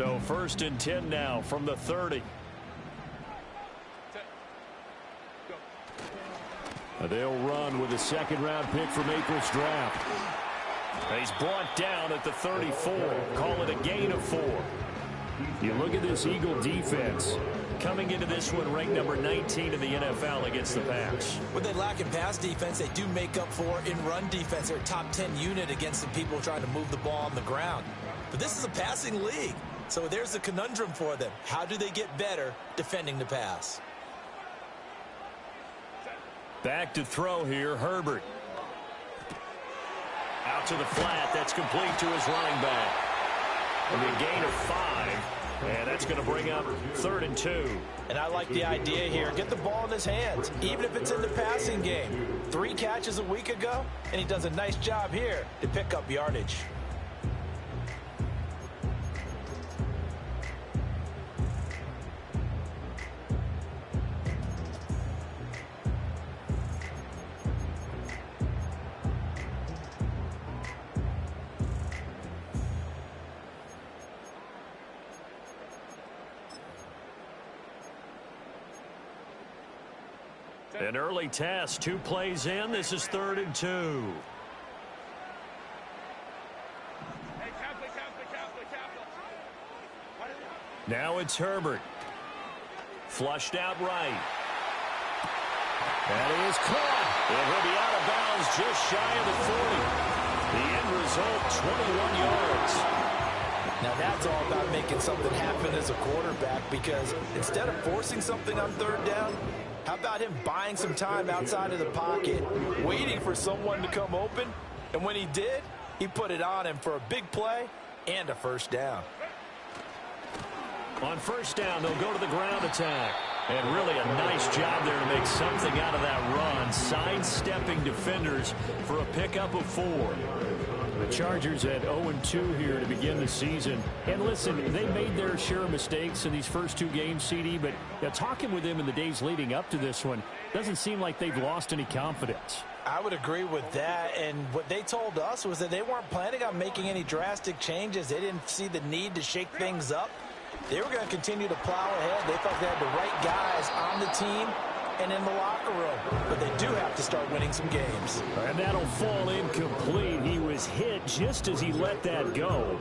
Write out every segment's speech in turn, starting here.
So 1st and 10 now from the 30. They'll run with a second-round pick from April's draft. He's brought down at the 34. Call it a gain of 4. You look at this Eagle defense. Coming into this one ranked number 19 in the NFL against the pass. What they lack in pass defense, they do make up for in run defense. They're a top 10 unit against the people trying to move the ball on the ground. But this is a passing league. So there's the conundrum for them. How do they get better defending the pass? Back to throw here, Herbert. Out to the flat. That's complete to his running back. And a gain of 5. And that's going to bring up 3rd and 2. And I like the idea here. Get the ball in his hands, even if it's in the passing game. 3 catches a week ago, and he does a nice job here to pick up yardage. An early test, 2 plays in. This is 3rd and 2. Now it's Herbert. Flushed out right. And he is caught. And he'll be out of bounds just shy of the 40. The end result, 21 yards. Now that's all about making something happen as a quarterback, because instead of forcing something on 3rd down, how about him buying some time outside of the pocket, waiting for someone to come open, and when he did, he put it on him for a big play and a 1st down. On 1st down, they'll go to the ground attack. And really a nice job there to make something out of that run, sidestepping defenders for a pickup of 4. The Chargers at 0-2 here to begin the season. And listen, they made their share of mistakes in these first 2 games, CD, but talking with them in the days leading up to this one, doesn't seem like they've lost any confidence. I would agree with that, and what they told us was that they weren't planning on making any drastic changes. They didn't see the need to shake things up. They were going to continue to plow ahead. They thought they had the right guys on the team and in the locker room. But they do have to start winning some games. And that'll fall incomplete. He was hit just as he let that go.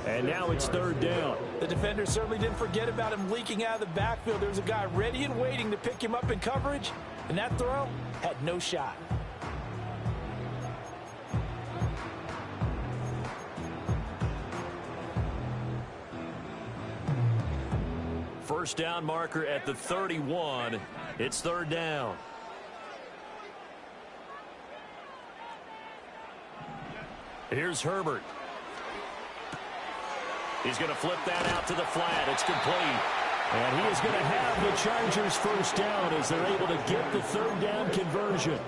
And now it's 3rd down. The defenders certainly didn't forget about him leaking out of the backfield. There's a guy ready and waiting to pick him up in coverage. And that throw had no shot. First down marker at the 31. It's 3rd down. Here's Herbert. He's going to flip that out to the flat. It's complete. And he is going to have the Chargers 1st down as they're able to get the 3rd down conversion.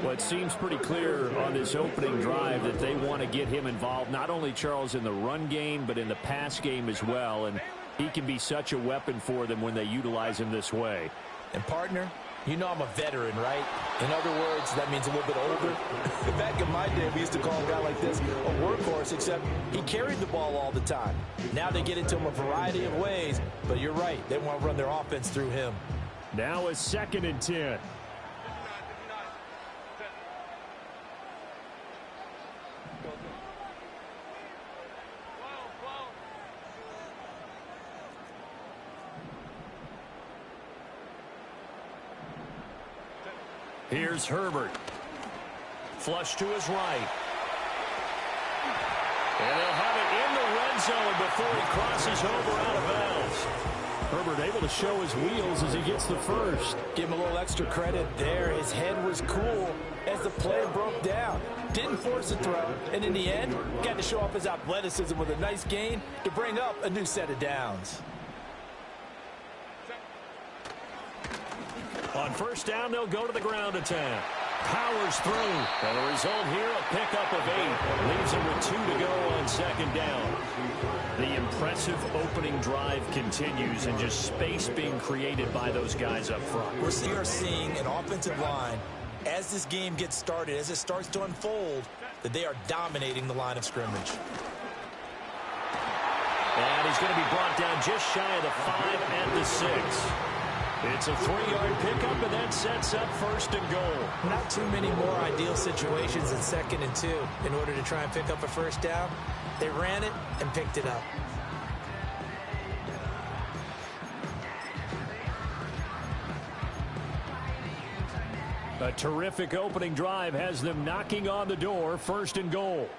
Well, it seems pretty clear on this opening drive that they want to get him involved, not only, Charles, in the run game, but in the pass game as well. And he can be such a weapon for them when they utilize him this way. And, partner, you know I'm a veteran, right? In other words, that means a little bit older. Back in my day, we used to call a guy like this a workhorse, except he carried the ball all the time. Now they get it to him a variety of ways, but you're right. They want to run their offense through him. Now it's 2nd and 10. Here's Herbert. Flush to his right. And they'll have it in the red zone before he crosses over out of bounds. Herbert able to show his wheels as he gets the 1st. Give him a little extra credit there. His head was cool as the play broke down. Didn't force a throw, and in the end, got to show off his athleticism with a nice gain to bring up a new set of downs. On 1st down, they'll go to the ground attack. Powers through. And the result here, a pickup of 8. Leaves him with 2 to go on 2nd down. The impressive opening drive continues, and just space being created by those guys up front. We are seeing an offensive line, as this game gets started, as it starts to unfold, that they are dominating the line of scrimmage. And he's going to be brought down just shy of the 5 at the 6. It's a 3-yard pickup, and that sets up 1st and goal. Not too many more ideal situations in 2nd and 2 in order to try and pick up a 1st down. They ran it and picked it up. A terrific opening drive has them knocking on the door. 1st and goal.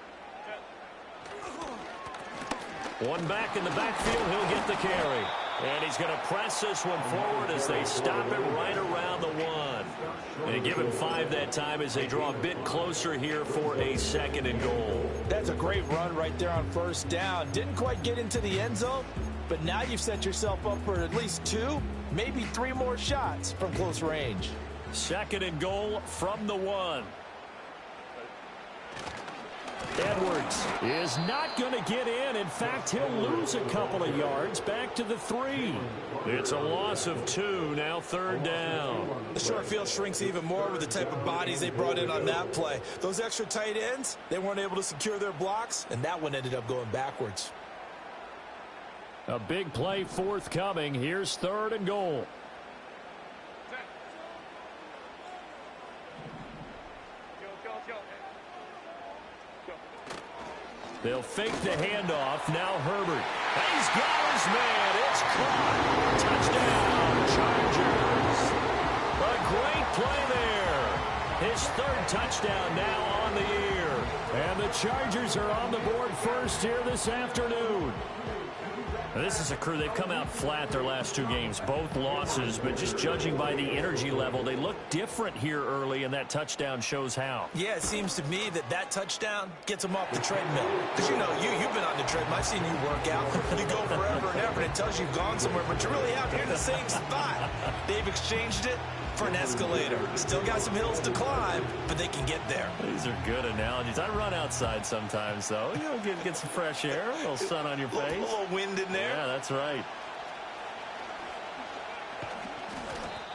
One back in the backfield. He'll get the carry. And he's going to press this one forward as they stop him right around the 1. And they give him 5 that time as they draw a bit closer here for a 2nd and goal. That's a great run right there on 1st down. Didn't quite get into the end zone, but now you've set yourself up for at least 2, maybe 3 more shots from close range. 2nd and goal from the 1. Edwards is not going to get in. In fact, he'll lose a couple of yards back to the 3. It's a loss of 2, now 3rd down. The short field shrinks even more with the type of bodies they brought in on that play. Those extra tight ends, they weren't able to secure their blocks, and that one ended up going backwards. A big play forthcoming. Here's 3rd and goal. They'll fake the handoff. Now Herbert. He's got his man. It's caught. Touchdown, Chargers. A great play there. His 3rd touchdown now on the year. And the Chargers are on the board first here this afternoon. This is a crew. They've come out flat their last 2 games, both losses, but just judging by the energy level, they look different here early, and that touchdown shows how. Yeah, it seems to me that touchdown gets them off the treadmill. Because, you know, you've been on the treadmill. I've seen you work out. You go forever and ever, and it tells you you've gone somewhere, but you're really out here in the same spot. They've exchanged it for an escalator. Still got some hills to climb, but they can get there. These are good analogies. I run outside sometimes, though. You know, get some fresh air, a little sun on your face. A little wind in there. Yeah, that's right.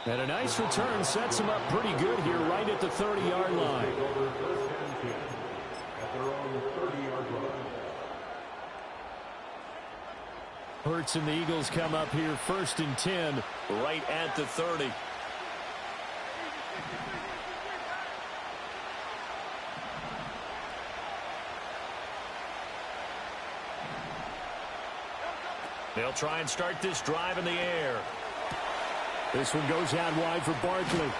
And a nice return sets him up pretty good here right at the 30-yard line. Hurts and the Eagles come up here 1st and 10 right at the 30. They'll try and start this drive in the air. This one goes out wide for Barkley.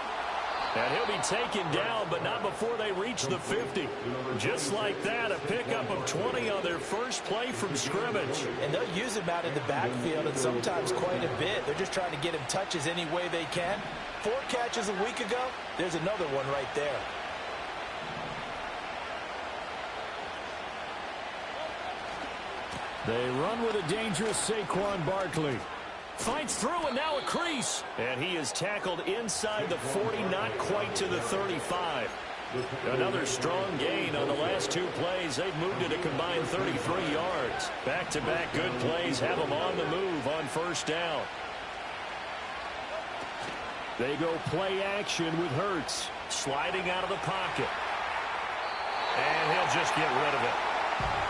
And he'll be taken down, but not before they reach the 50. Just like that, a pickup of 20 on their first play from scrimmage. And they'll use him out in the backfield, and sometimes quite a bit. They're just trying to get him touches any way they can. 4 catches a week ago. There's another one right there. They run with a dangerous Saquon Barkley. Fights through, and now a crease. And he is tackled inside the 40, not quite to the 35. Another strong gain on the last 2 plays. They've moved it a combined 33 yards. Back-to-back good plays have them on the move on 1st down. They go play action with Hurts. Sliding out of the pocket. And he'll just get rid of it.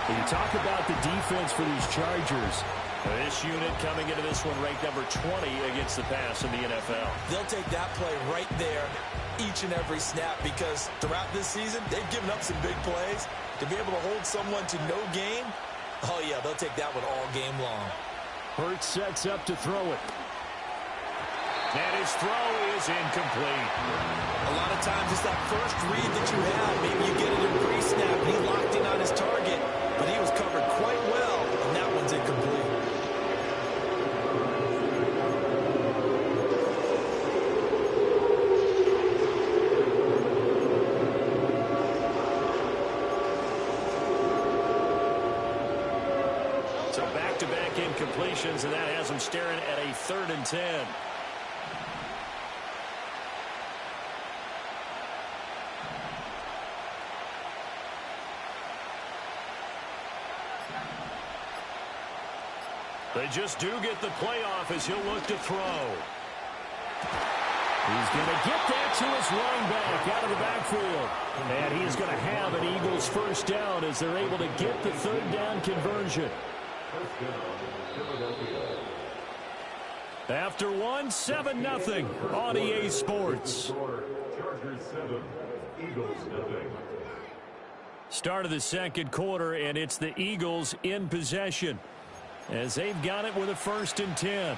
When you talk about the defense for these Chargers, this unit coming into this one ranked number 20 against the pass in the NFL. They'll take that play right there each and every snap because throughout this season, they've given up some big plays. To be able to hold someone to no gain, oh yeah, they'll take that one all game long. Hurts sets up to throw it. And his throw is incomplete. A lot of times it's that first read that you have. Maybe you get it in pre-snap and he locked in on his target, but he was covered quite well, and that one's incomplete. So back-to-back incompletions, and that has him staring at a 3rd and 10. They just do get the playoff as he'll look to throw. He's going to get that to his running back out of the backfield. And he is going to have an Eagles 1st down as they're able to get the 3rd down conversion. After one, 7-0 on EA Sports. Chargers 7, Eagles 0. Start of the second quarter, and it's the Eagles in possession as they've got it with a 1st and 10.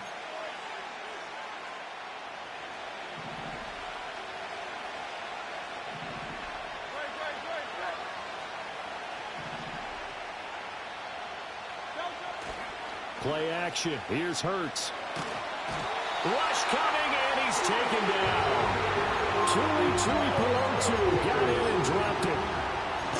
Play action. Here's Hurts. Rush coming, and he's taken down. Tui Pelotu got in and dropped it.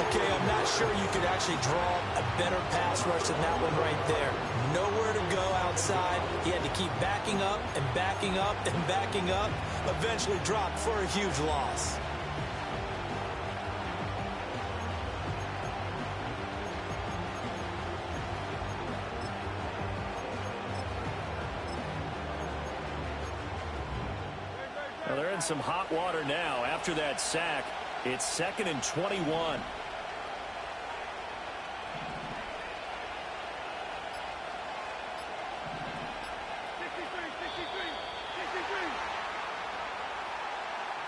Okay, I'm not sure you could actually draw a better pass rush than that one right there. Nowhere to go outside. He had to keep backing up and backing up and backing up. Eventually dropped for a huge loss. Well, they're in some hot water now. After that sack, it's 2nd and 21.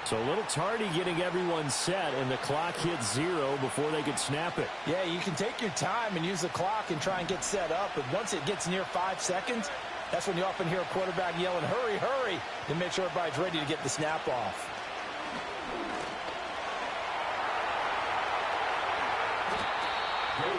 So a little tardy getting everyone set, and the clock hits 0 before they could snap it. Yeah, you can take your time and use the clock and try and get set up, but once it gets near 5 seconds, that's when you often hear a quarterback yelling, hurry, hurry, to make sure everybody's ready to get the snap off.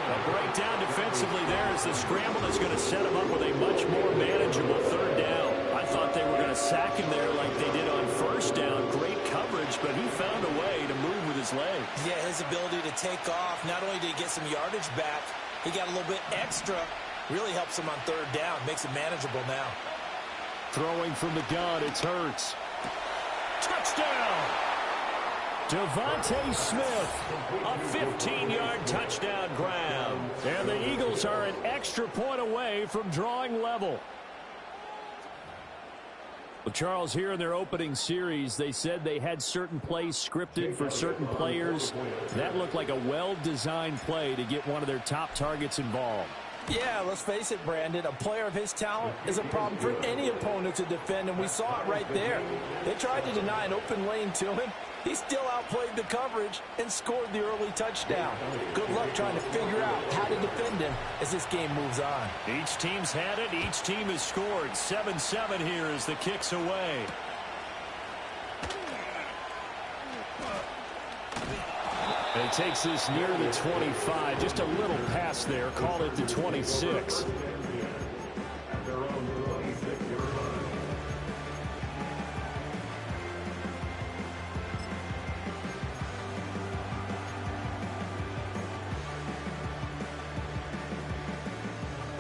A breakdown defensively there as the scramble is going to set him up with a much more manageable 3rd down. I thought they were going to sack him there like they did on 1st down. Great coverage, but he found a way to move with his legs. Yeah, his ability to take off, not only did he get some yardage back, he got a little bit extra. Really helps him on 3rd down, makes it manageable now. Throwing from the gun, it's Hurts. Touchdown! Devontae Smith, a 15-yard touchdown grab. And the Eagles are an extra point away from drawing level. Well, Charles, here in their opening series, they said they had certain plays scripted for certain players. That looked like a well-designed play to get one of their top targets involved. Yeah, let's face it, Brandon. A player of his talent is a problem for any opponent to defend, and we saw it right there. They tried to deny an open lane to him. He still outplayed the coverage and scored the early touchdown. Good luck trying to figure out how to defend him as this game moves on. Each team's had it. Each team has scored. 7-7 here as the kick's away. And he takes this near the 25. Just a little pass there. Call it the 26.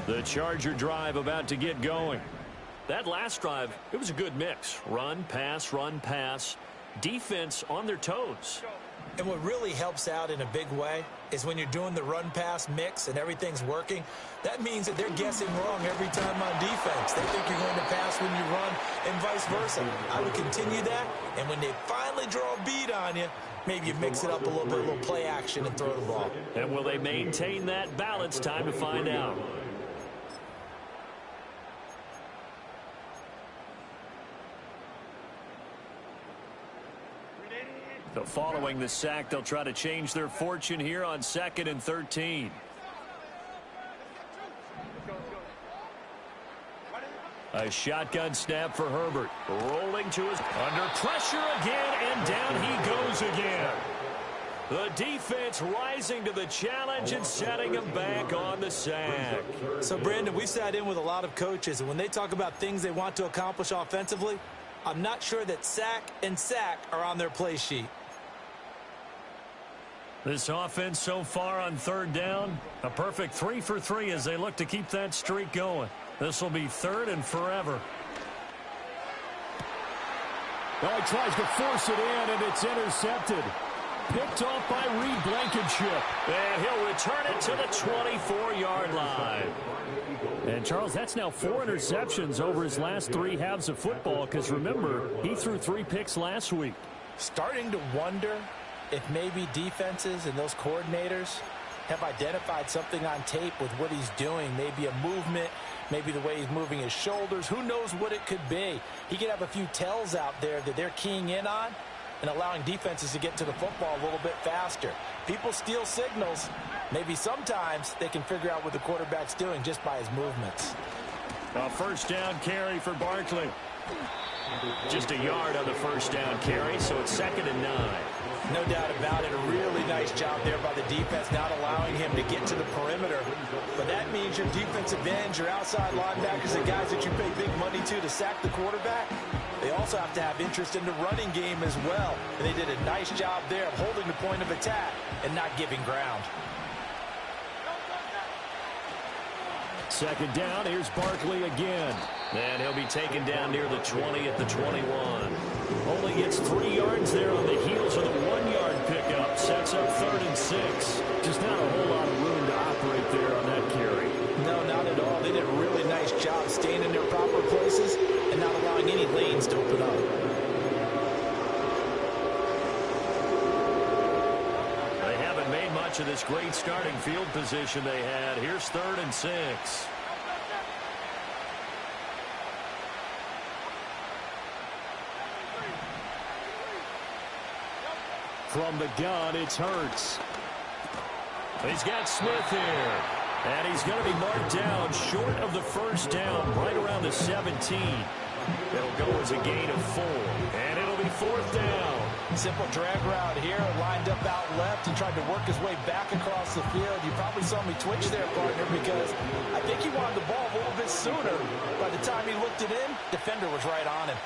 The Charger drive about to get going. That last drive, it was a good mix. Run, pass, defense on their toes. And what really helps out in a big way is when you're doing the run-pass mix and everything's working, that means that they're guessing wrong every time on defense. They think you're going to pass when you run and vice versa. I would continue that, and when they finally draw a beat on you, maybe you mix it up a little bit, a little play action and throw the ball. And will they maintain that balance? Time to find out. So following the sack, they'll try to change their fortune here on 2nd and 13. A shotgun snap for Herbert. Rolling to his under pressure again, and down he goes again. The defense rising to the challenge and setting him back on the sack. So, Brandon, we sat in with a lot of coaches, and when they talk about things they want to accomplish offensively, I'm not sure that sack and sack are on their play sheet. This offense so far on 3rd down, a perfect 3 for 3 as they look to keep that streak going. This will be 3rd and forever. Well, he tries to force it in, and it's intercepted. Picked off by Reed Blankenship. And he'll return it to the 24-yard line. And, Charles, that's now 4 interceptions over his last 3 halves of football because, remember, he threw 3 picks last week. Starting to wonder if maybe defenses and those coordinators have identified something on tape with what he's doing. Maybe a movement, maybe the way he's moving his shoulders. Who knows what it could be? He could have a few tells out there that they're keying in on and allowing defenses to get to the football a little bit faster. People steal signals. Maybe sometimes they can figure out what the quarterback's doing just by his movements. A first down carry for Barkley. Just a yard on the first down carry, so it's 2nd and 9. No doubt about it. A really nice job there by the defense, not allowing him to get to the perimeter. But that means your defensive ends, your outside linebackers, the guys that you pay big money to sack the quarterback, they also have to have interest in the running game as well. And they did a nice job there of holding the point of attack and not giving ground. 2nd down, here's Barkley again. And he'll be taken down near the 20 at the 21. Only gets 3 yards there on the heels of the 1-yard pickup. Sets up 3rd and 6. Just not a whole lot of room to operate there on that carry. No, not at all. They did a really nice job staying in their proper places and not allowing any lanes to open up. They haven't made much of this great starting field position they had. Here's 3rd and 6. From the gun, it's Hurts. He's got Smith here. And he's going to be marked down short of the first down, right around the 17. It'll go as a gain of 4. And it'll be 4th down. Simple drag route here, lined up out left. He tried to work his way back across the field. You probably saw me twitch there, partner, because I think he wanted the ball a little bit sooner. By the time he looked it in, defender was right on him.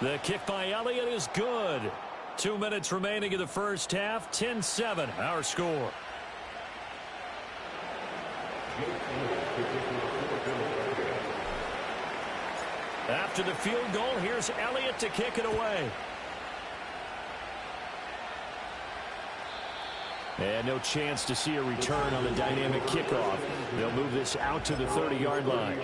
The kick by Elliott is good. 2 minutes remaining in the first half. 10-7, our score. After the field goal, here's Elliott to kick it away. And no chance to see a return on the dynamic kickoff. They'll move this out to the 30-yard line.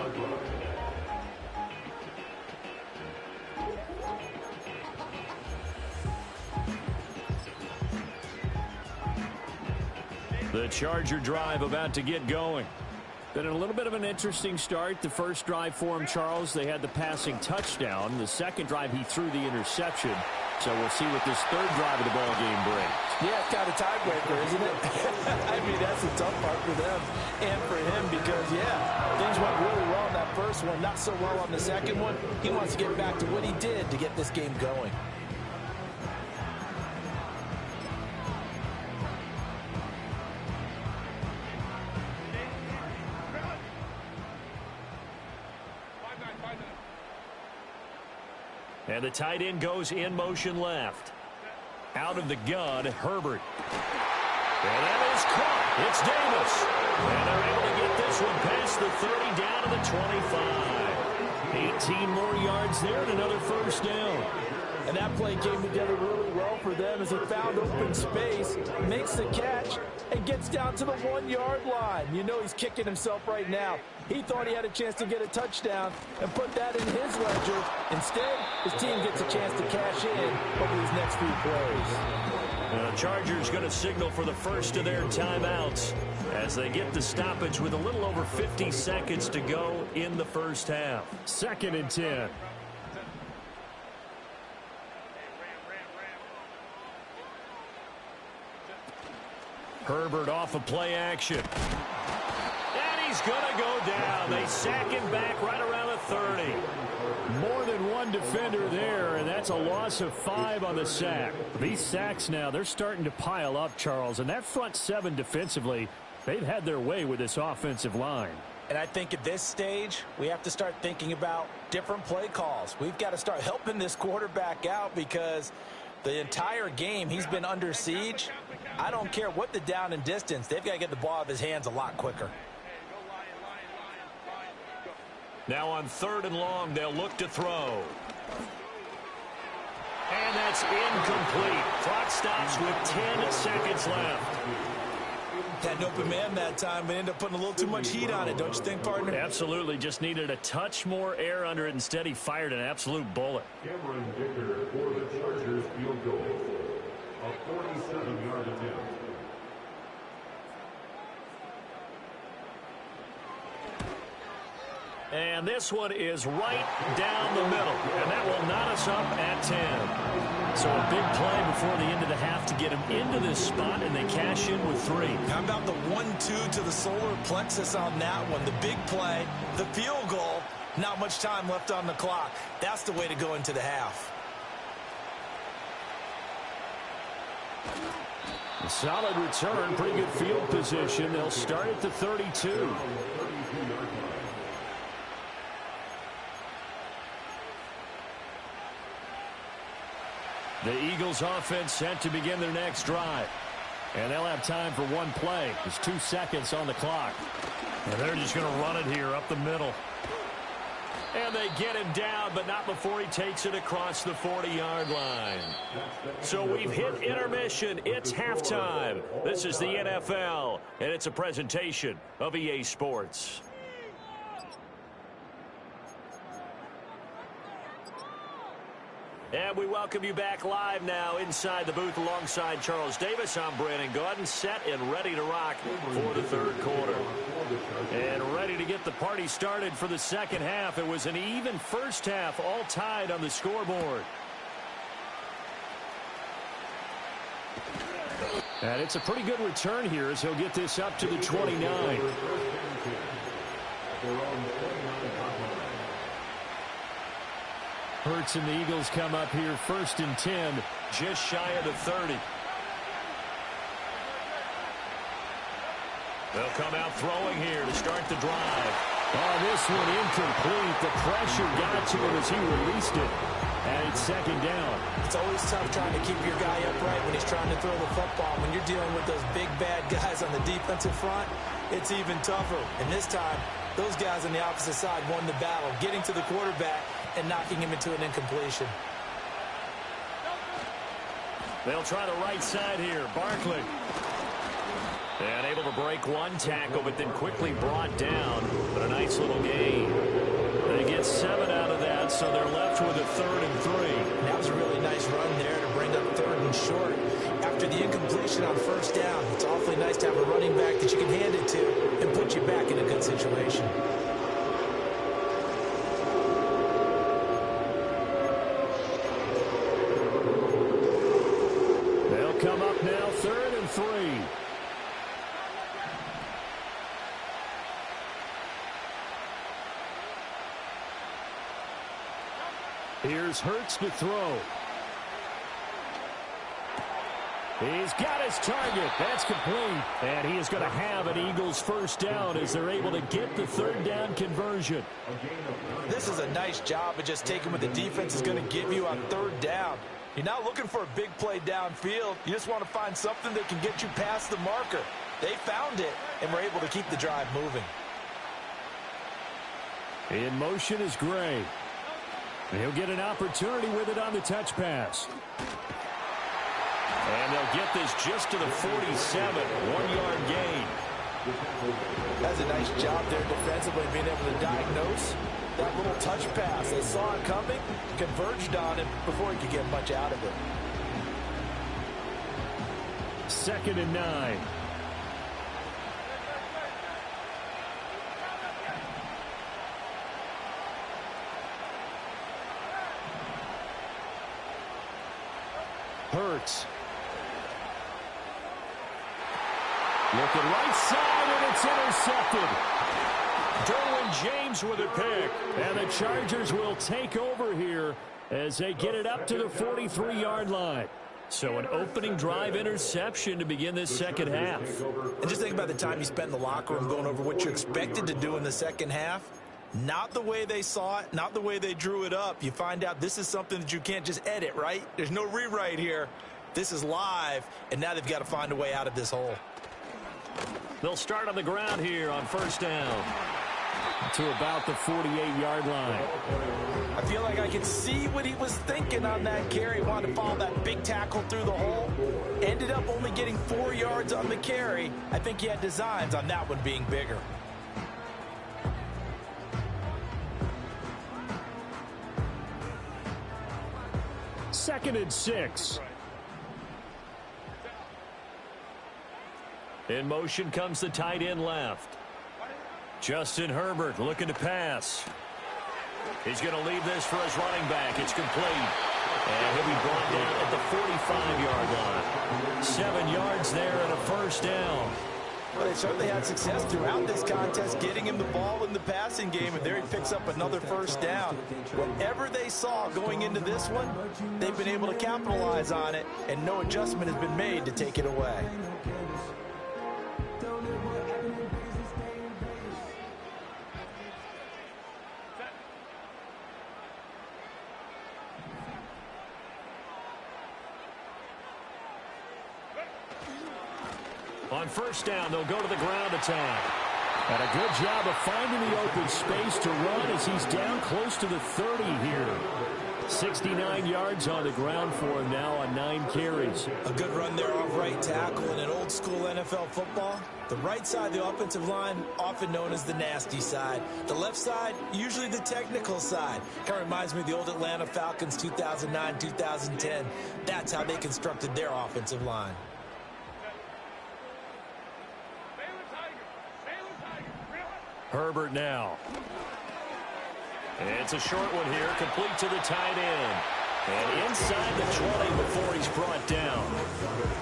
The Charger drive about to get going. Been a little bit of an interesting start. The first drive for him, Charles, they had the passing touchdown. The second drive, he threw the interception. So we'll see what this third drive of the ball game brings. Yeah, it's kind of tiebreaker, isn't it? I mean, that's the tough part for them and for him because, yeah, things went really well in that first one, not so well on the second one. He wants to get back to what he did to get this game going. And the tight end goes in motion left. Out of the gun, Herbert. And that is caught. It's Davis. And they're able to get this one past the 30 down to the 25. 18 more yards there and another first down. And that play came together really well for them as he found open space, makes the catch, and gets down to the 1-yard line. You know he's kicking himself right now. He thought he had a chance to get a touchdown and put that in his ledger. Instead, his team gets a chance to cash in over these next few plays. The Chargers going to signal for the first of their timeouts as they get the stoppage with a little over 50 seconds to go in the first half. 2nd and 10. Herbert off of play action. And he's going to go down. They sack him back right around the 30. More than one defender there, and that's a loss of 5 on the sack. These sacks now, they're starting to pile up, Charles, and that front 7 defensively, they've had their way with this offensive line. And I think at this stage, we have to start thinking about different play calls. We've got to start helping this quarterback out because the entire game he's been under siege. I don't care what the down and distance. They've got to get the ball out of his hands a lot quicker. Now on 3rd and long, they'll look to throw. And that's incomplete. Clock stops with 10 seconds left. Had an open man that time, but ended up putting a little too much heat on it, don't you think, partner? Absolutely. Just needed a touch more air under it. Instead, he fired an absolute bullet. Cameron Dicker for the Chargers field goal. A 47-yard attempt. And this one is right down the middle. And that will knot us up at 10. So a big play before the end of the half to get him into this spot, and they cash in with 3. How about the 1-2 to the solar plexus on that one? The big play, the field goal, not much time left on the clock. That's the way to go into the half. A solid return, pretty good field position. They'll start at the 32. The Eagles offense set to begin their next drive. And they'll have time for one play. There's 2 seconds on the clock. And they're just going to run it here up the middle. And they get him down, but not before he takes it across the 40-yard line. So we've hit intermission. It's halftime. This is the NFL, and it's a presentation of EA Sports. And we welcome you back live now inside the booth alongside Charles Davis. I'm Brandon Gaudin, set and ready to rock for the third quarter. And ready to get the party started for the second half. It was an even first half, all tied on the scoreboard. And it's a pretty good return here as he'll get this up to the 29. Hurts and the Eagles come up here 1st and 10, just shy of the 30. They'll come out throwing here to start the drive. Oh, this one incomplete. The pressure got to him as he released it. And it's 2nd down. It's always tough trying to keep your guy upright when he's trying to throw the football. When you're dealing with those big, bad guys on the defensive front, it's even tougher. And this time, those guys on the opposite side won the battle, getting to the quarterback and knocking him into an incompletion. They'll try the right side here. Barkley. And able to break one tackle, but then quickly brought down. But a nice little gain. They get 7 out of that, so they're left with a 3rd and 3. That was a really nice run there to bring up 3rd and short. After the incompletion on 1st down, it's awfully nice to have a running back that you can hand it to and put you back in a good situation. They'll come up now 3rd and 3. Here's Hurts to throw. He's got his target. That's complete. And he is going to have an Eagles 1st down as they're able to get the 3rd down conversion. This is a nice job of just taking what the defense is going to give you on 3rd down. You're not looking for a big play downfield. You just want to find something that can get you past the marker. They found it and were able to keep the drive moving. In motion is Gray. He'll get an opportunity with it on the touch pass. And they'll get this just to the 47, 1-yard gain. That's a nice job there defensively, being able to diagnose that little touch pass. They saw it coming, converged on it before he could get much out of it. 2nd and 9. Hurts. Looking right side, and it's intercepted. Derwin James with a pick. And the Chargers will take over here as they get it up to the 43-yard line. So an opening drive interception to begin this second half. And just think about the time you spent in the locker room going over what you expected to do in the second half. Not the way they saw it, not the way they drew it up. You find out this is something that you can't just edit, right? There's no rewrite here. This is live, and now they've got to find a way out of this hole. They'll start on the ground here on 1st down. to about the 48-yard line. I feel like I could see what he was thinking on that carry. Wanted to follow that big tackle through the hole. Ended up only getting 4 yards on the carry. I think he had designs on that one being bigger. Second and 6. In motion comes the tight end left. Justin Herbert looking to pass. He's going to leave this for his running back. It's complete. And he'll be brought down at the 45-yard line. 7 yards there and a first down. Well, they certainly had success throughout this contest, getting him the ball in the passing game, and there he picks up another first down. Whatever they saw going into this one, they've been able to capitalize on it, and no adjustment has been made to take it away. On first down, they'll go to the ground attack. And a good job of finding the open space to run as he's down close to the 30 here. 69 yards on the ground for him now on 9 carries. A good run there off right tackle in an old-school NFL football. The right side of the offensive line, often known as the nasty side. The left side, usually the technical side. Kind of reminds me of the old Atlanta Falcons 2009-2010. That's how they constructed their offensive line. Herbert now. It's a short one here, complete to the tight end. And inside the 20 before he's brought down.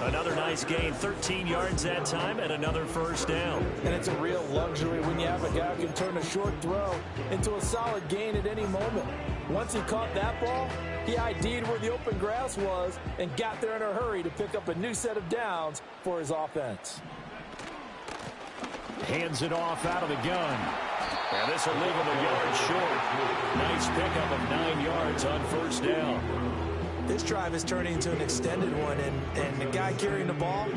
Another nice gain, 13 yards that time, and another first down. And it's a real luxury when you have a guy who can turn a short throw into a solid gain at any moment. Once he caught that ball, he ID'd where the open grass was and got there in a hurry to pick up a new set of downs for his offense. Hands it off out of the gun. And this will leave him a yard short. Nice pickup of 9 yards on first down. This drive is turning into an extended one, and the guy carrying the ball,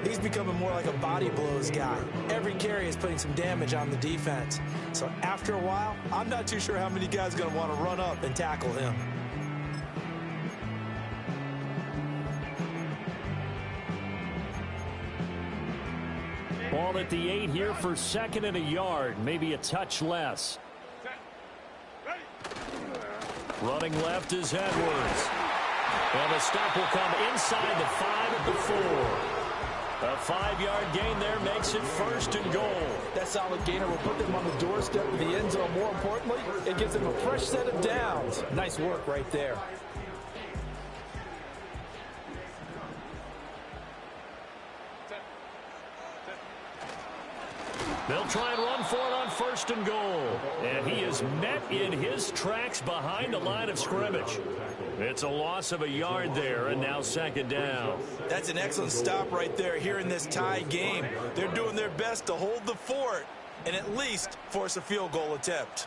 he's becoming more like a body blows guy. Every carry is putting some damage on the defense. So after a while, I'm not too sure how many guys are going to want to run up and tackle him. Ball at the 8 here for second and a yard, maybe a touch less. Running left is Edwards. And the stop will come inside the 5 at the 4. A 5-yard gain there makes it first and goal. That solid gainer will put them on the doorstep of the end zone. More importantly, it gives them a fresh set of downs. Nice work right there. They'll try and run for it on first and goal. And he is met in his tracks behind the line of scrimmage. It's a loss of a yard there, and now second down. That's an excellent stop right there here in this tie game. They're doing their best to hold the fort and at least force a field goal attempt.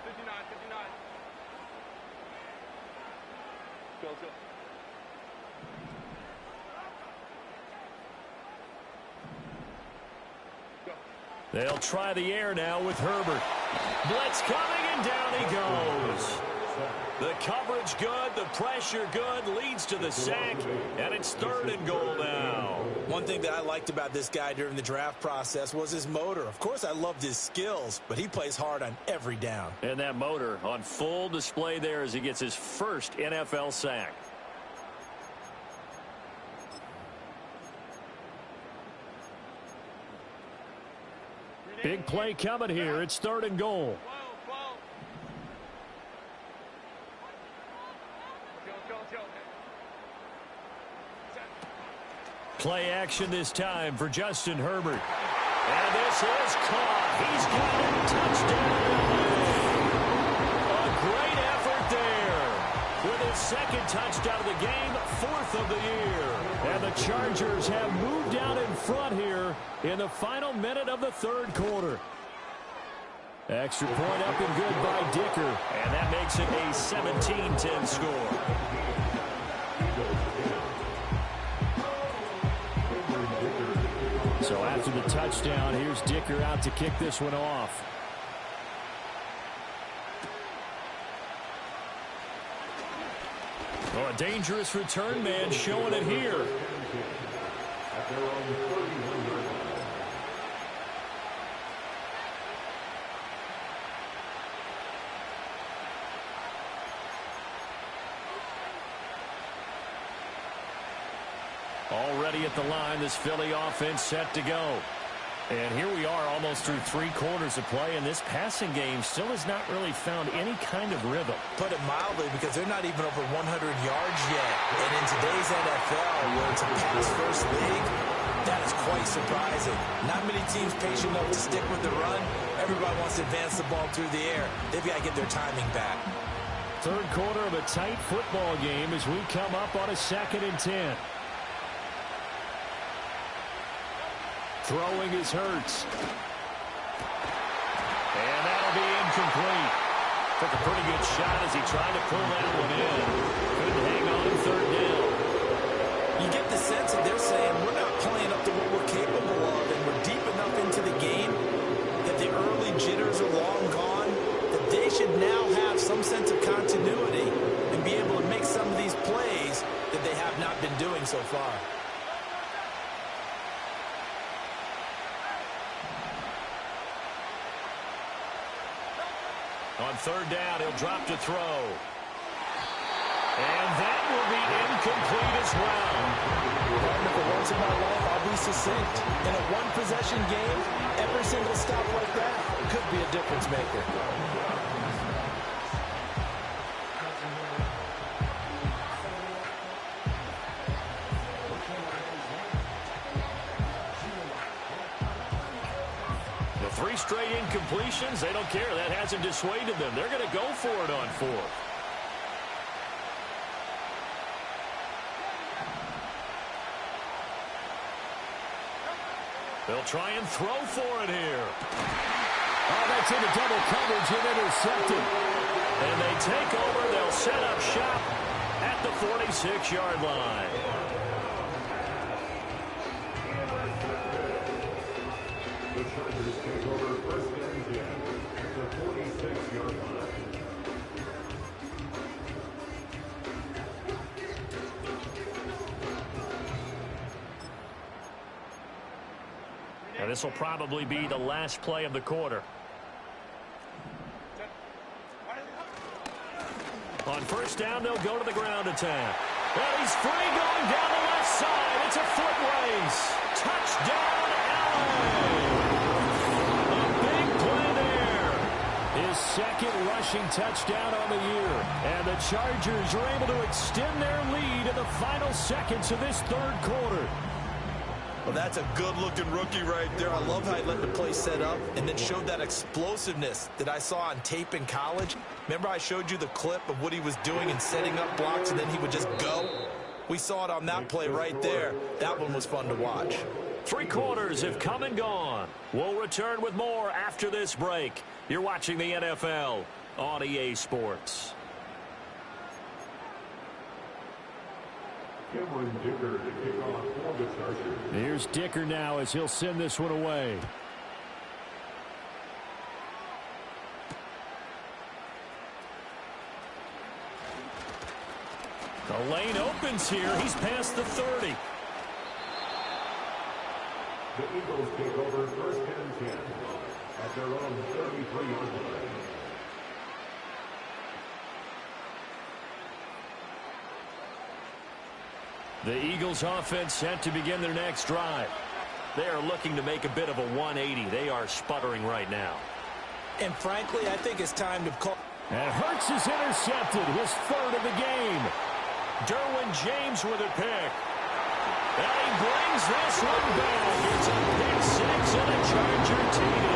59. Go. They'll try the air now with Herbert. Blitz coming, and down he goes. The coverage good, the pressure good, leads to the sack, and it's third and goal now. One thing that I liked about this guy during the draft process was his motor. Of course, I loved his skills, but he plays hard on every down. And that motor on full display there as he gets his first NFL sack. Big play coming here. It's third and goal. Play action this time for Justin Herbert. And this is caught. He's got it. Touchdown. A great effort there. With his second touchdown of the game, 4th of the year. And the Chargers have moved out in front here in the final minute of the third quarter. Extra point up and good by Dicker. And that makes it a 17-10 score. So after the touchdown, here's Dicker out to kick this one off. dangerous return man showing it here. At their own 31-yard line. Already at the line, this Philly offense set to go. And here we are almost through 3 quarters of play, and this passing game still has not really found any kind of rhythm. Put it mildly, because they're not even over 100 yards yet. And in today's NFL, where it's a pass-first league, that is quite surprising. Not many teams patient enough to stick with the run. Everybody wants to advance the ball through the air. They've got to get their timing back. Third quarter of a tight football game as we come up on a 2nd and 10. Throwing is Hurts. And that'll be incomplete. Took a pretty good shot as he tried to pull that one in. Couldn't hang on third down. You get the sense that they're saying we're not playing up to what we're capable of, and we're deep enough into the game that the early jitters are long gone, that they should now have some sense of continuity and be able to make some of these plays that they have not been doing so far. On third down, he'll drop to throw. And that will be incomplete as well. Partner, for once in my life, I'll be succinct. In a one-possession game, every single stop like that could be a difference maker. The 3 straight incompletions, they don't care. That hasn't dissuaded them. They're going to go for it on 4th. They'll try and throw for it here. Oh, that's into double coverage and intercepted. And they take over. They'll set up shop at the 46-yard line. The Chargers take over 1st and 10 at the 46-yard line. And this will probably be the last play of the quarter. On 1st down, they'll go to the ground attack. Well, he's free going down the left side. It's a foot race. Touchdown, Allen! A big play there. His 2nd rushing touchdown on the year. And the Chargers are able to extend their lead in the final seconds of this 3rd quarter. Well, that's a good-looking rookie right there. I love how he let the play set up and then showed that explosiveness that I saw on tape in college. Remember I showed you the clip of what he was doing and setting up blocks, and then he would just go? We saw it on that play right there. That one was fun to watch. 3 quarters have come and gone. We'll return with more after this break. You're watching the NFL on EA Sports. Dicker to kick off for the Chargers. Here's Dicker now as he'll send this one away. The lane opens here. He's past the 30. The Eagles take over 1st and 10 at their own 33-yard line. The Eagles offense set to begin their next drive. They are looking to make a bit of a 180. They are sputtering right now. And frankly, I think it's time to call. And Hurts is intercepted, his 3rd of the game. Derwin James with a pick. And he brings this one back. It's a pick 6 and a Charger TD.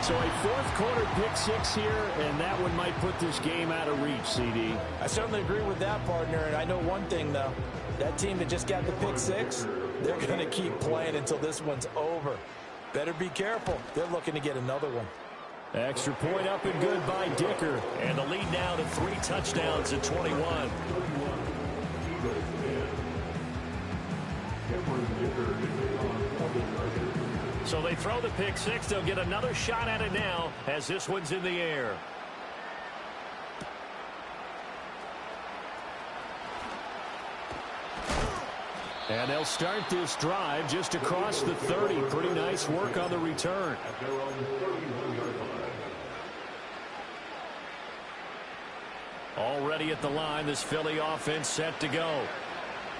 So a 4th quarter pick 6 here, and that one might put this game out of reach, CD. I certainly agree with that, partner. And I know one thing, though. That team that just got the pick 6, they're going to keep playing until this one's over. Better be careful. They're looking to get another one. Extra point up and good by Dicker. And the lead now to 3 touchdowns at 21. So they throw the pick 6. They'll get another shot at it now as this one's in the air. And they'll start this drive just across the 30. Pretty nice work on the return. At their own 31-yard line. Already at the line, this Philly offense set to go.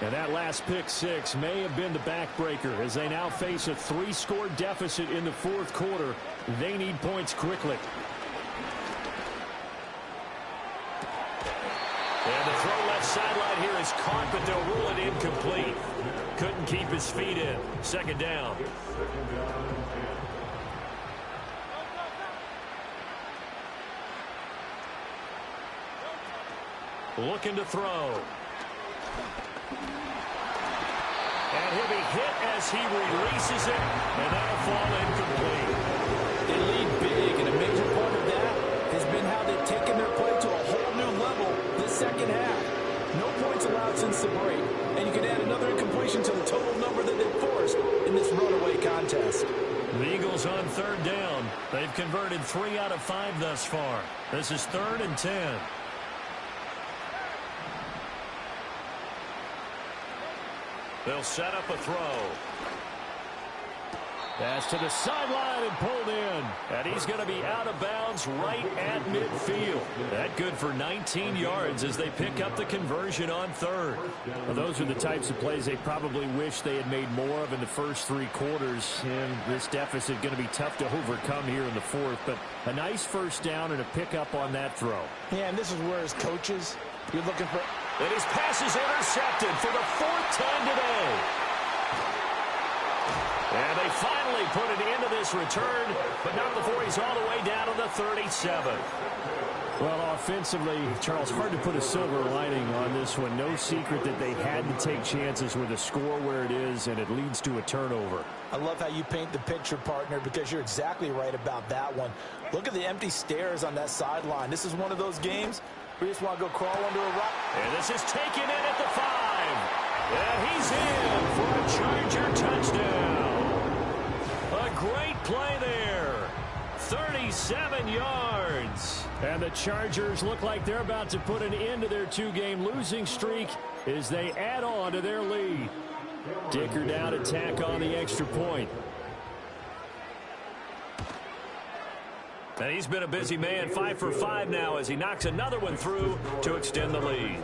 And that last pick six may have been the backbreaker as they now face a 3-score deficit in the fourth quarter. They need points quickly. And the throw left sideline here is caught, but they'll rule it incomplete. Couldn't keep his feet in. Second down. Looking to throw. And he'll be hit as he releases it, and that'll fall incomplete. They lead big, and a major part of that has been how they've taken their play to a whole new level this second half. No points allowed since the break, and you can add another incompletion to the total number that they've forced in this runaway contest. The Eagles on third down. They've converted 3 out of 5 thus far. This is 3rd and 10. They'll set up a throw. Pass to the sideline and pulled in. And he's going to be out of bounds right at midfield. That good for 19 yards as they pick up the conversion on third. Well, those are the types of plays they probably wish they had made more of in the first 3 quarters. And this deficit going to be tough to overcome here in the fourth. But a nice first down and a pickup on that throw. Yeah, and this is where as coaches, you're looking for... And his pass is intercepted for the 4th time today. And they finally put an end to this return, but not before he's all the way down to the 37. Well, offensively, Charles, hard to put a silver lining on this one. No secret that they had to take chances with a score where it is, and it leads to a turnover. I love how you paint the picture, partner, because you're exactly right about that one. Look at the empty stairs on that sideline. This is one of those games where you just want to go crawl under a rock. And this is taken in at the 5. And he's in for a Charger touchdown. A great play there. 37 yards. And the Chargers look like they're about to put an end to their 2-game losing streak as they add on to their lead. Dicker down to tack on the extra point. And he's been a busy man, 5 for 5 now as he knocks another one through to extend the lead.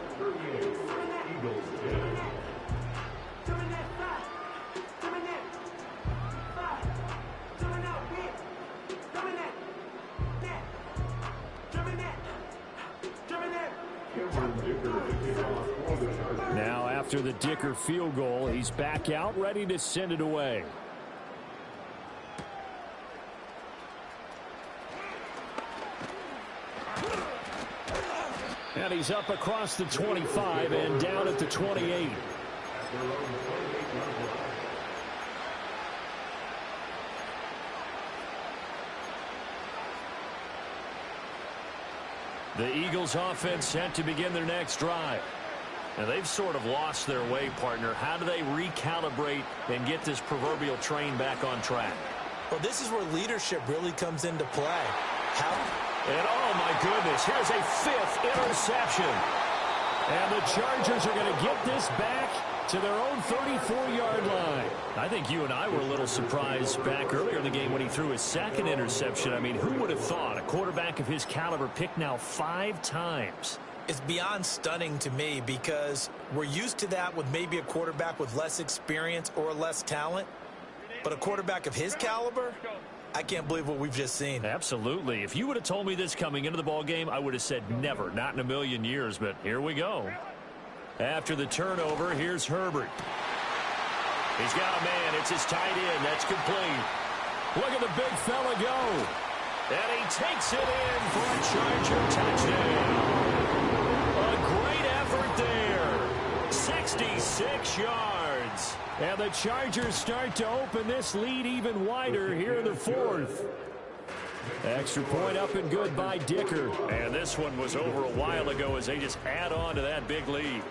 Now after the Dicker field goal, he's back out ready to send it away. And he's up across the 25 and down at the 28. The Eagles offense set to begin their next drive. And they've sort of lost their way, partner. How do they recalibrate and get this proverbial train back on track? Well, this is where leadership really comes into play. And oh my goodness, here's a 5th interception. And the Chargers are going to get this back to their own 34-yard line. I think you and I were a little surprised back earlier in the game when he threw his 2nd interception. I mean, who would have thought a quarterback of his caliber picked now 5 times? It's beyond stunning to me because we're used to that with maybe a quarterback with less experience or less talent. But a quarterback of his caliber, I can't believe what we've just seen. Absolutely. If you would have told me this coming into the ball game, I would have said never, not in a million years. But here we go. After the turnover, here's Herbert. He's got a man. It's his tight end. That's complete. Look at the big fella go. And he takes it in for a Charger touchdown. A great effort there. 66 yards. And the Chargers start to open this lead even wider here in the 4th. Extra point up and good by Dicker. And this one was over a while ago as they just add on to that big lead.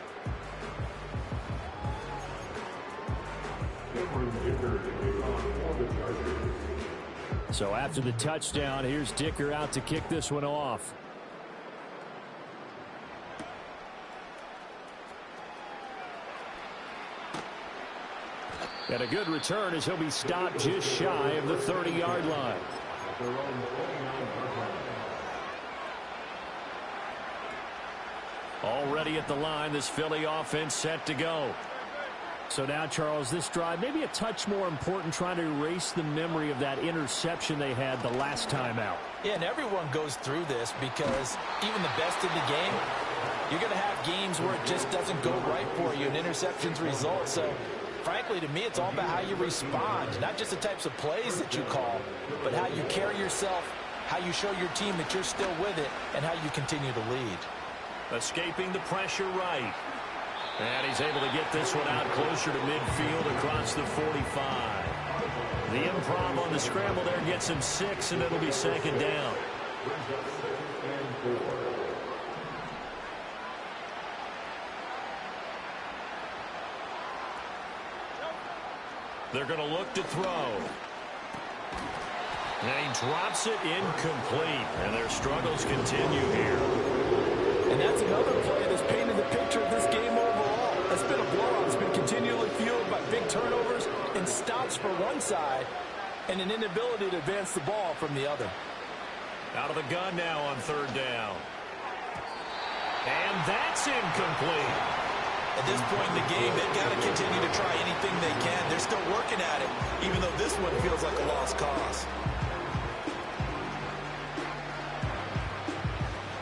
So after the touchdown, here's Dicker out to kick this one off. And a good return as he'll be stopped just shy of the 30-yard line. Already at the line, this Philly offense set to go. So now, Charles, this drive maybe a touch more important, trying to erase the memory of that interception they had the last time out. Yeah, and everyone goes through this because even the best in the game, you're going to have games where it just doesn't go right for you and interceptions result. So, frankly, to me, it's all about how you respond, not just the types of plays that you call, but how you carry yourself, how you show your team that you're still with it, and how you continue to lead. Escaping the pressure right. And he's able to get this one out closer to midfield across the 45. The improv on the scramble there gets him 6, and it'll be second down. They're going to look to throw. And he drops it incomplete. And their struggles continue here. And that's another play that's painted the picture of this game overall. It's been a blowout. It's been continually fueled by big turnovers and stops for one side and an inability to advance the ball from the other. Out of the gun now on third down. And that's incomplete. At this point in the game, they've got to continue to try anything they can. They're still working at it, even though this one feels like a lost cause.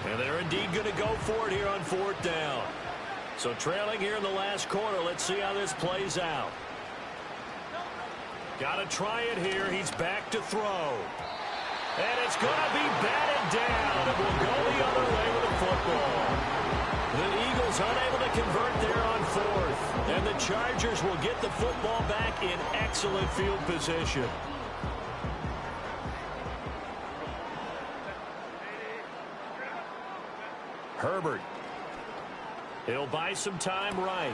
And they're indeed going to go for it here on fourth down. So trailing here in the last quarter, let's see how this plays out. Got to try it here. He's back to throw. And it's going to be batted down. It will go the other way with the football. The Eagles unable to convert there on fourth. And the Chargers will get the football back in excellent field position. Herbert. He'll buy some time right.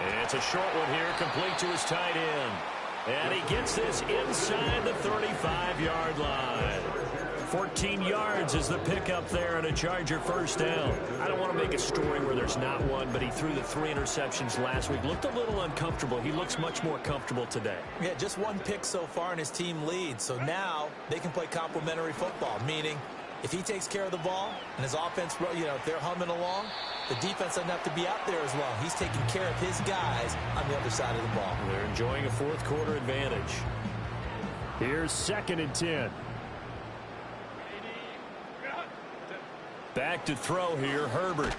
And it's a short one here, complete to his tight end. And he gets this inside the 35-yard line. 14 yards is the pickup there and a Charger first down. I don't want to make a story where there's not one, but he threw the 3 interceptions last week. Looked a little uncomfortable. He looks much more comfortable today. Yeah, just one pick so far and his team leads. So now they can play complementary football, meaning if he takes care of the ball and his offense, if they're humming along, the defense doesn't have to be out there as long. He's taking care of his guys on the other side of the ball. They're enjoying a fourth quarter advantage. Here's 2nd and 10. Back to throw here, Herbert.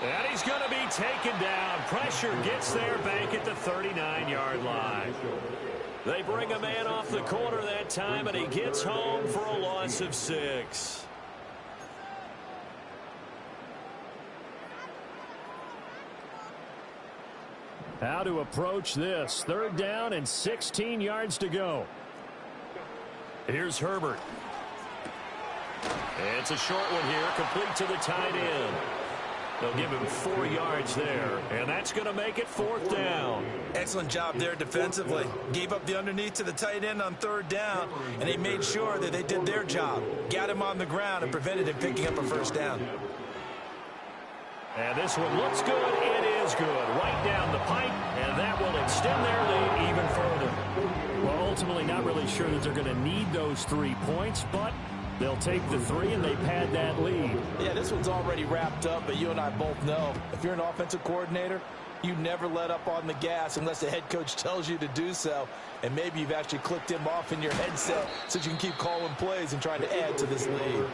And he's going to be taken down. Pressure gets there back at the 39-yard line. They bring a man off the corner that time, and he gets home for a loss of 6. How to approach this. 3rd down and 16 yards to go. Here's Herbert. It's a short one here, complete to the tight end. They'll give him 4 yards there, and that's going to make it 4th down. Excellent job there defensively. Gave up the underneath to the tight end on 3rd down, and they made sure that they did their job. Got him on the ground and prevented him picking up a 1st down. And this one looks good. It is good. Right down the pipe, and that will extend their lead even further. Well, ultimately not really sure that they're going to need those 3 points, but they'll take the 3, and they've had that lead. Yeah, this one's already wrapped up, but you and I both know if you're an offensive coordinator, you never let up on the gas unless the head coach tells you to do so. And maybe you've actually clicked him off in your headset so you can keep calling plays and trying to add to this lead.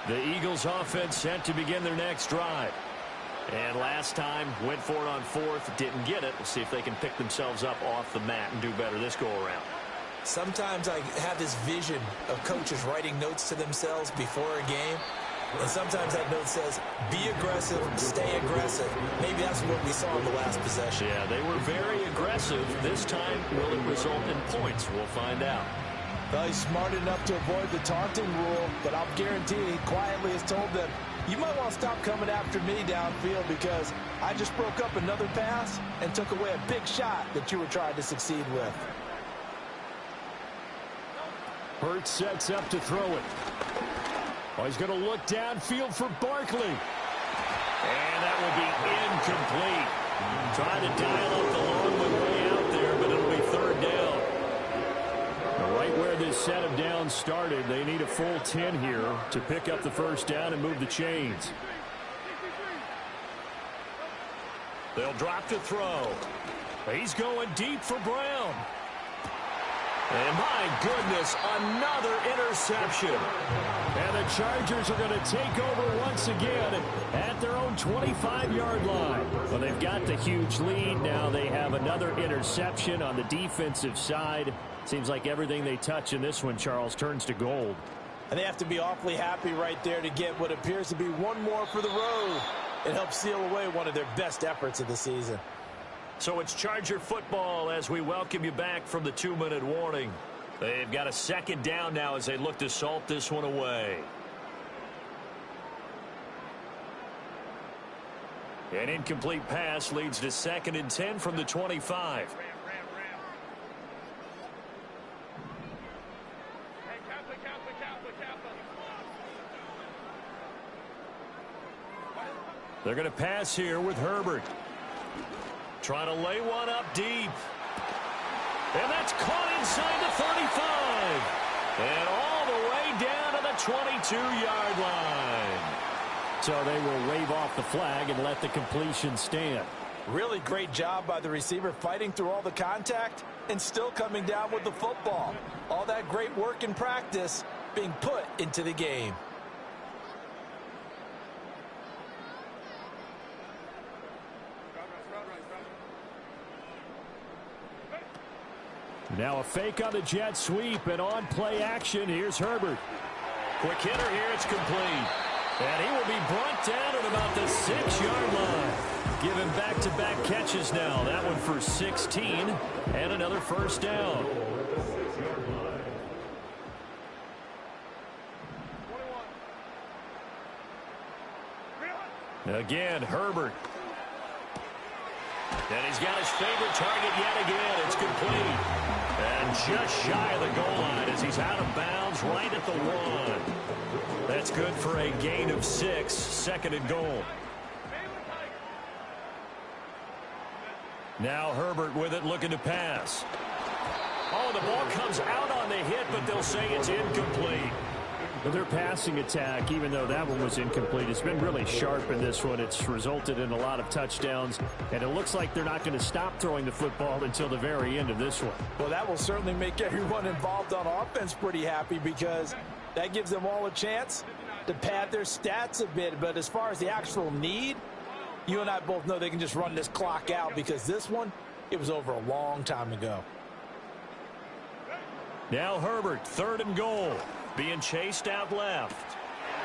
The Eagles offense set to begin their next drive. And last time, went for it on 4th, didn't get it. We'll see if they can pick themselves up off the mat and do better this go-around. Sometimes I have this vision of coaches writing notes to themselves before a game. And sometimes that note says, be aggressive, stay aggressive. Maybe that's what we saw in the last possession. Yeah, they were very aggressive. This time, will it result in points? We'll find out. Well, he's smart enough to avoid the taunting rule, but I'll guarantee he quietly has told them, you might want to stop coming after me downfield because I just broke up another pass and took away a big shot that you were trying to succeed with. Hurts sets up to throw it. Oh, he's going to look downfield for Barkley. And that will be incomplete. Trying to dial up the long way out there, but it'll be third down. Right where this set of downs started, they need a full 10 here to pick up the first down and move the chains. They'll drop to throw. He's going deep for Brown. And my goodness, another interception. And the Chargers are going to take over once again at their own 25-yard line. Well, they've got the huge lead. Now they have another interception on the defensive side. Seems like everything they touch in this one, Charles, turns to gold. And they have to be awfully happy right there to get what appears to be one more for the road. It helps seal away one of their best efforts of the season. So it's Charger football as we welcome you back from the 2-minute warning. They've got a second down now as they look to salt this one away. An incomplete pass leads to 2nd and 10 from the 25. They're going to pass here with Herbert. Trying to lay one up deep. And that's caught inside the 35. And all the way down to the 22-yard line. So they will wave off the flag and let the completion stand. Really great job by the receiver fighting through all the contact and still coming down with the football. All that great work in practice being put into the game. Now a fake on the jet sweep and on play action. Here's Herbert. Quick hitter here. It's complete. And he will be brought down at about the 6-yard line. Given back-to-back catches now. That one for 16 and another first down. Again, Herbert. And he's got his favorite target yet again. It's complete. And just shy of the goal line as he's out of bounds right at the 1. That's good for a gain of 6, 2nd and goal. Now Herbert with it, looking to pass. Oh, the ball comes out on the hit, but they'll say it's incomplete. But their passing attack, even though that one was incomplete, it's been really sharp in this one. It's resulted in a lot of touchdowns, and it looks like they're not going to stop throwing the football until the very end of this one. Well, that will certainly make everyone involved on offense pretty happy because that gives them all a chance to pad their stats a bit. But as far as the actual need, you and I both know they can just run this clock out because this one, it was over a long time ago. Now Herbert, 3rd and goal. Being chased out left.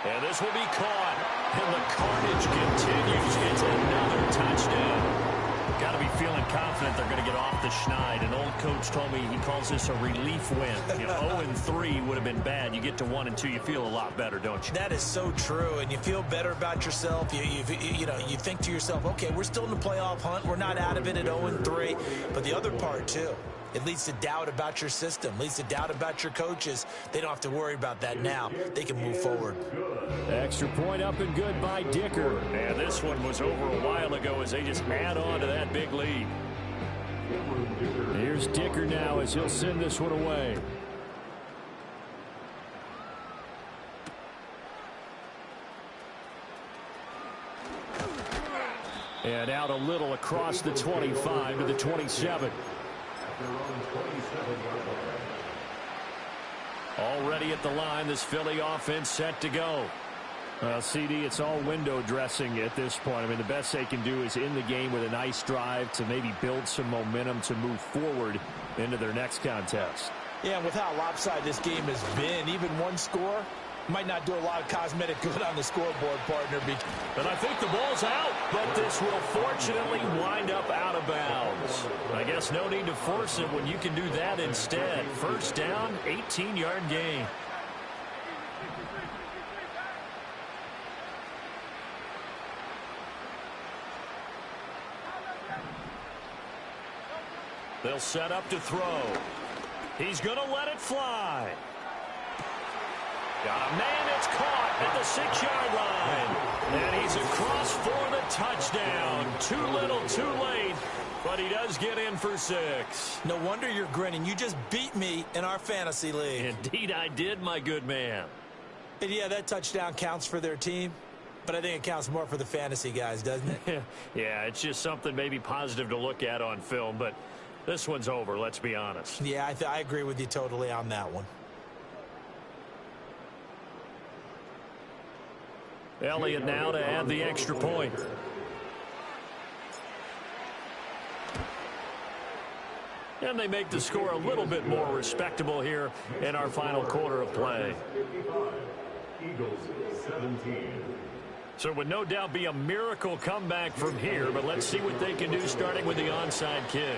And this will be caught. And the carnage continues. It's another touchdown. Got to be feeling confident they're going to get off the schneid. An old coach told me he calls this a relief win. You know, 0-3 would have been bad. You get to 1 and 2, you feel a lot better, don't you? That is so true, and you feel better about yourself. You think to yourself, okay, we're still in the playoff hunt. We're not out of it at 0-3. But the other part, too, it leads to doubt about your system, leads to doubt about your coaches. They don't have to worry about that now. They can move forward. Extra point up and good by Dicker. And this one was over a while ago as they just add on to that big lead. Here's Dicker now as he'll send this one away. And out a little across the 25 to the 27. Already at the line, this Philly offense set to go. CD, it's all window dressing at this point. I mean, the best they can do is in the game with a nice drive to maybe build some momentum to move forward into their next contest. Yeah, and with how lopsided this game has been, even one score might not do a lot of cosmetic good on the scoreboard, partner. And I think the ball's out, but this will fortunately wind up out of bounds. I guess no need to force it when you can do that instead. First down, 18-yard gain. They'll set up to throw. He's going to let it fly. Got a man, it's caught at the 6-yard line. And he's across for the touchdown. Too little, too late. But he does get in for 6. No wonder you're grinning. You just beat me in our fantasy league. Indeed I did, my good man. And yeah, that touchdown counts for their team. But I think it counts more for the fantasy guys, doesn't it? Yeah, it's just something maybe positive to look at on film. But this one's over, let's be honest. Yeah, I agree with you totally on that one. Elliott now to add the extra point. And they make the score a little bit more respectable here in our final quarter of play. Eagles 17. So it would no doubt be a miracle comeback from here, but let's see what they can do starting with the onside kick.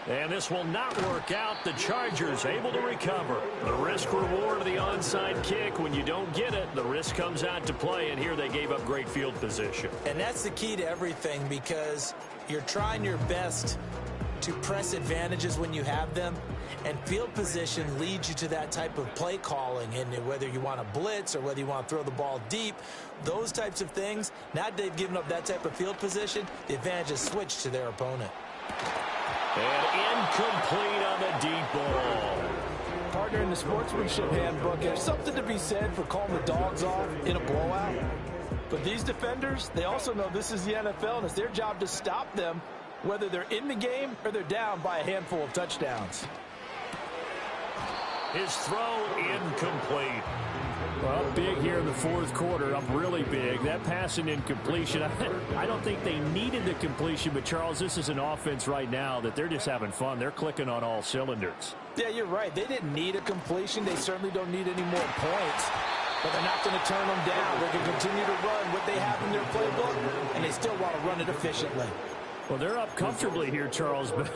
And this will not work out. The Chargers able to recover. The risk-reward of the onside kick. When you don't get it, the risk comes out to play, and here they gave up great field position. And that's the key to everything, because you're trying your best to press advantages when you have them, and field position leads you to that type of play calling. And whether you want to blitz or whether you want to throw the ball deep, those types of things, now that they've given up that type of field position, the advantage is switched to their opponent. And incomplete on the deep ball. Partner, in the sportsmanship handbook, there's something to be said for calling the dogs off in a blowout. But these defenders, they also know this is the NFL, and it's their job to stop them, whether they're in the game or they're down by a handful of touchdowns. His throw incomplete. Well, big here in the fourth quarter, up really big. That pass and incompletion, I don't think they needed the completion, but Charles, this is an offense right now that they're just having fun. They're clicking on all cylinders. Yeah, you're right. They didn't need a completion. They certainly don't need any more points. But they're not going to turn them down. They're going to continue to run what they have in their playbook, and they still want to run it efficiently. Well, they're up comfortably here, Charles, but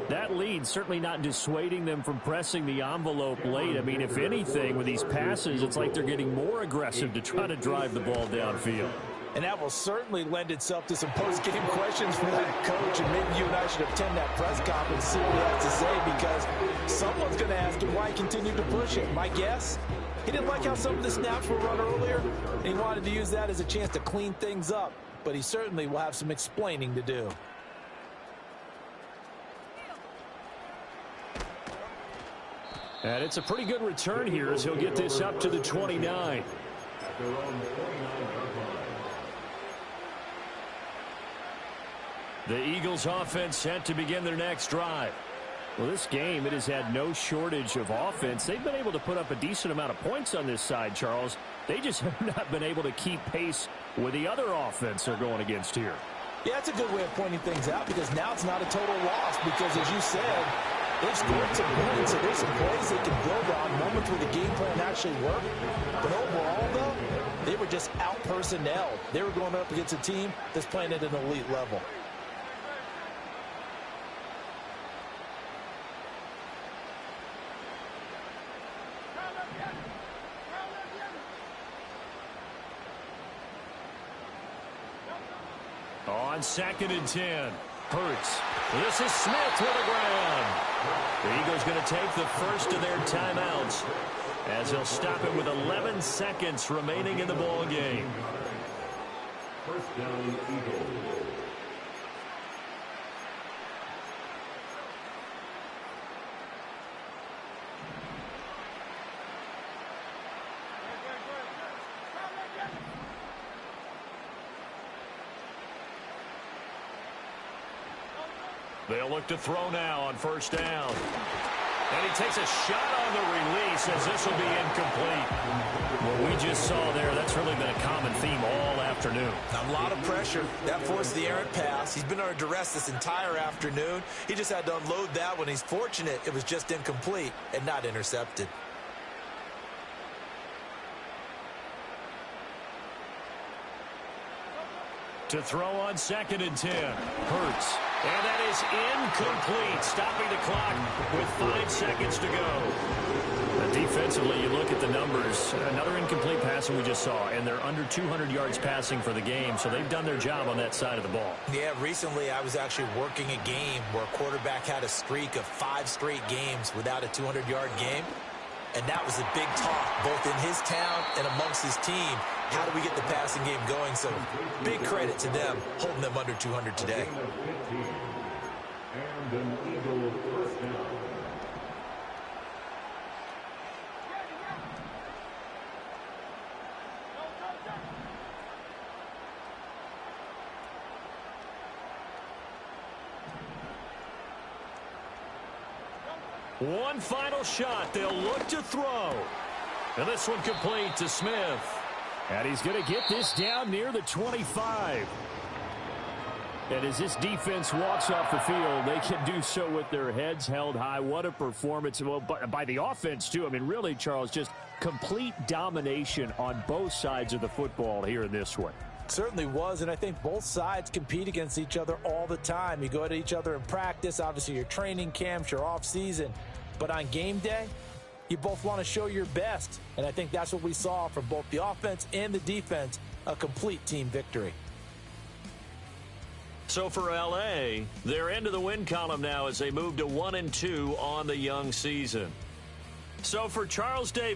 that lead certainly not dissuading them from pressing the envelope late. I mean, if anything, with these passes, it's like they're getting more aggressive to try to drive the ball downfield. And that will certainly lend itself to some post-game questions for that coach, and maybe you and I should attend that press conference and see what he has to say, because someone's going to ask him why he continued to push it. My guess, he didn't like how some of the snaps were run earlier, and he wanted to use that as a chance to clean things up, but he certainly will have some explaining to do. And it's a pretty good return here as he'll get this up to the 29. The Eagles offense set to begin their next drive. Well, this game, it has had no shortage of offense. They've been able to put up a decent amount of points on this side, Charles. They just have not been able to keep pace with the other offense they're going against here. Yeah, that's a good way of pointing things out, because now it's not a total loss, because as you said, they've scored some points, so there's some plays they can build on, moments where the game plan actually worked. But overall, though, they were just out-personnel. They were going up against a team that's playing at an elite level. On 2nd and 10, Hurts. This is Smith to the ground. The Eagles going to take the first of their timeouts as he'll stop it with 11 seconds remaining in the ball game. First down, Eagles. They'll look to throw now on first down. And he takes a shot on the release as this will be incomplete. What we just saw there, that's really been a common theme all afternoon. A lot of pressure. That forced the errant pass. He's been under duress this entire afternoon. He just had to unload that one. He's fortunate it was just incomplete and not intercepted. To throw on 2nd and 10. Hurts. And that is incomplete, stopping the clock with 5 seconds to go. Defensively, you look at the numbers. Another incomplete passing we just saw, and they're under 200 yards passing for the game, so they've done their job on that side of the ball. Yeah, recently I was actually working a game where a quarterback had a streak of 5 straight games without a 200-yard game. And that was a big talk, both in his town and amongst his team. How do we get the passing game going? So big credit to them, holding them under 200 today. And an Eagle first down. One final shot. They'll look to throw. And this one complete to Smith. And he's going to get this down near the 25. And as this defense walks off the field, they can do so with their heads held high. What a performance. Well, by the offense, too. I mean, really, Charles, just complete domination on both sides of the football here in this one. Certainly was, and I think both sides compete against each other all the time. You go at each other in practice, obviously your training camps, your off season, but on game day, you both want to show your best, and I think that's what we saw from both the offense and the defense, a complete team victory. So for LA, they're into the win column now as they move to 1-2 on the young season. So for Charles Davis.